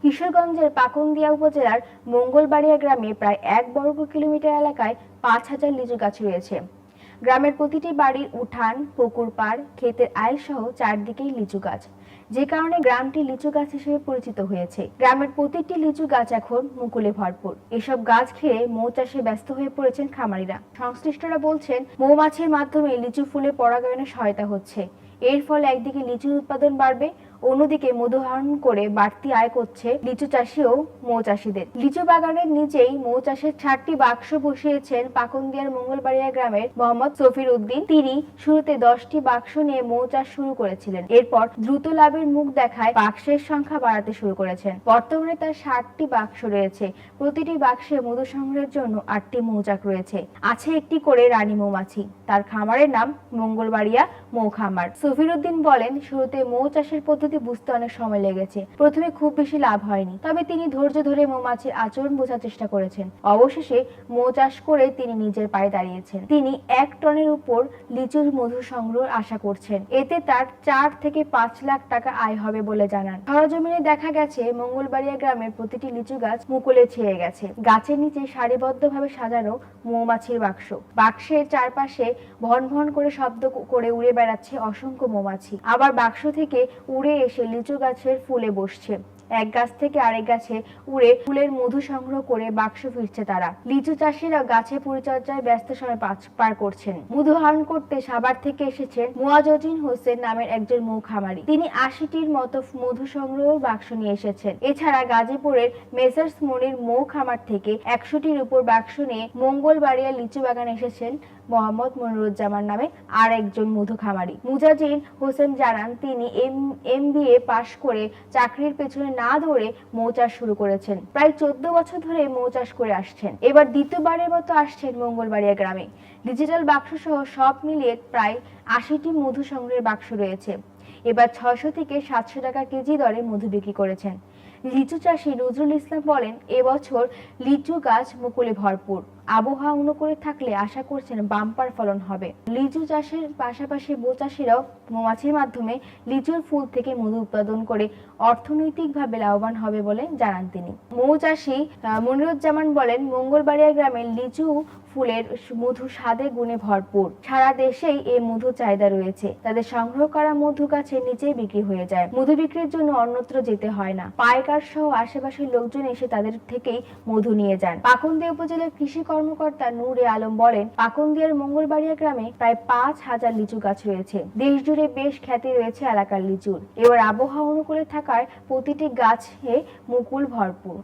কিশোরগঞ্জের পাকুন্দিয়া উপজেলার মঙ্গলবাড়িয়া গ্রামে প্রায় 1 বর্গ কিলোমিটার এলাকায় 5,000 লিচু গাছ রয়েছে। গ্রামের প্রতিটি বাড়ির উঠান, পুকুর পাড়, ক্ষেতের আইল সহ চারদিকেই লিচু গাছ, যে কারণে গ্রামটি লিচু গাছ হিসেবে পরিচিত হয়েছে। গ্রামের প্রতিটি লিচু গাছ এখন মুকুলে ভরপুর। এসব গাছ খেয়ে মৌ চাষে ব্যস্ত হয়ে পড়েছেন খামারিরা। সংশ্লিষ্টরা বলছেন, মৌমাছির মাধ্যমে লিচু ফুলে পরাগায়নে সহায়তা হচ্ছে। এর ফলে একদিকে লিচুর উৎপাদন বাড়বে, অন্যদিকে মধু আহরণ করে বাড়তি আয় করছে লিচু চাষি ও মৌচাষীদের। লিচু বাগানের নিচেই মৌ চাষের 6টি বাক্স বসিয়েছেন পাকুন্দিয়ার মঙ্গলবাড়িয়া গ্রামের মোহাম্মদ সফির উদ্দিন। তিনি শুরুতে 10টি বাক্স নিয়ে মৌ চাষ শুরু করেছিলেন। এরপর দ্রুত লাভের মুখ দেখায় বাক্সের সংখ্যা বাড়াতে শুরু করেছেন। বর্তমানে তার 60টি বাক্স রয়েছে। প্রতিটি বাক্সে মধু সংগ্রহের জন্য 8টি মৌচাক রয়েছে। আছে একটি করে রানী মৌমাছি। তার খামারের নাম মঙ্গলবাড়িয়া মৌ খামার। সফির উদ্দিন বলেন, শুরুতে মৌ চাষের পদ্ধতি বুঝতে অনেক সময় লেগেছে। প্রথমে খুব বেশি লাভ হয়নি, তবে তিনি ধৈর্য ধরে মৌমাছির আচরণ বোঝার চেষ্টা করেছেন। অবশেষে মৌ চাষ করে তিনি নিজের পায়ে দাঁড়িয়েছেন। তিনি 1 টনের উপর লিচুর মধু সংগ্রহ আশা করছেন। এতে তার 4 থেকে 5 লাখ টাকা আয় হবে বলে জানান। সরজমিনে দেখা গেছে, মঙ্গলবাড়িয়া গ্রামের প্রতিটি লিচু গাছ মুকুলে ছেয়ে গেছে। গাছের নিচে সারিবদ্ধভাবে সাজানো মৌমাছির বাক্স। বাক্সের চারপাশে ভন ভন করে শব্দ করে উড়ে বেড়াচ্ছে অসংখ্য মৌমাছি। আবার বাক্স থেকে উড়ে এসে লিচু গাছের ফুলে বসছে। এক গাছ থেকে আরেক গাছে উড়ে ফুলের মধু সংগ্রহ করে বাক্স ফিরছে তারা। লিচু চাষিরা গাছে পরিচর্যায় ব্যস্ত সময় পার করছেন। মধু আহরণ করতে সাভার থেকে এসেছেন মুয়াজ্জম হোসেন নামের একজন মৌ খামারি। তিনি 80টির মতো মধু সংগ্রহ বাক্স নিয়ে এসেছেন। এছাড়া গাজীপুরের মেসার্স মনির মৌ খামার থেকে 100টির উপর বাক্স নিয়ে মঙ্গলবাড়িয়া লিচু বাগানে এসেছেন মোহাম্মদ মনিরুজ্জামান নামে আর একজন মধু খামারি। মুজাজিন হোসেন জানান, তিনি MBA পাশ করে চাকরির পেছনে না দৌড়ে মৌ চাষ শুরু করেছেন। প্রায় 14 বছর ধরে মৌ চাষ করে আসছেন। এবার দ্বিতীয়বারের মতো আসছেন মঙ্গলবাড়িয়া গ্রামে। ডিজিটাল বাক্স সহ সব মিলিয়ে প্রায় 80টি মধু সংগ্রহের বাক্স রয়েছে। এবার 600 থেকে 700 টাকা কেজি দরে মধু বিক্রি করেছেন। লিচু চাষী নজরুল ইসলাম বলেন, এবছর লিচু গাছ মুকুলে ভরপুর। আবহাওয়া অনুকূলে থাকলে আশা করছেন বাম্পার ফলন হবে। লিচু চাষের পাশাপাশি মৌ চাষিরাও মৌমাছির মাধ্যমে লিচুর ফুল থেকে মধু উৎপাদন করে অর্থনৈতিকভাবে লাভবান হবে বলে জানান তিনি। মৌ চাষী মনিরুজ্জামান বলেন, মঙ্গলবাড়িয়া গ্রামের লিচু ফুলের মধু স্বাদে গুণে ভরপুর। সারা দেশেই এই মধু চাহিদা রয়েছে। তাদের সংগ্রহ করা মধু গাছের নিচেই বিক্রি হয়ে যায়। মধু বিক্রির জন্য অন্যত্র যেতে হয় না। পাইকার সহ আশেপাশের লোকজন এসে তাদের থেকেই মধু নিয়ে যান। পাকুন্দিয়া উপজেলার কৃষি কর্মকর্তা নূরে আলম বলেন, পাকুন্দিয়ার মঙ্গলবাড়িয়া গ্রামে প্রায় 5,000 লিচু গাছ রয়েছে। দেশ জুড়ে বেশ খ্যাতি রয়েছে এলাকার লিচুর। এবার আবহাওয়া অনুকূলে থাকার প্রতিটি গাছে মুকুল ভরপুর।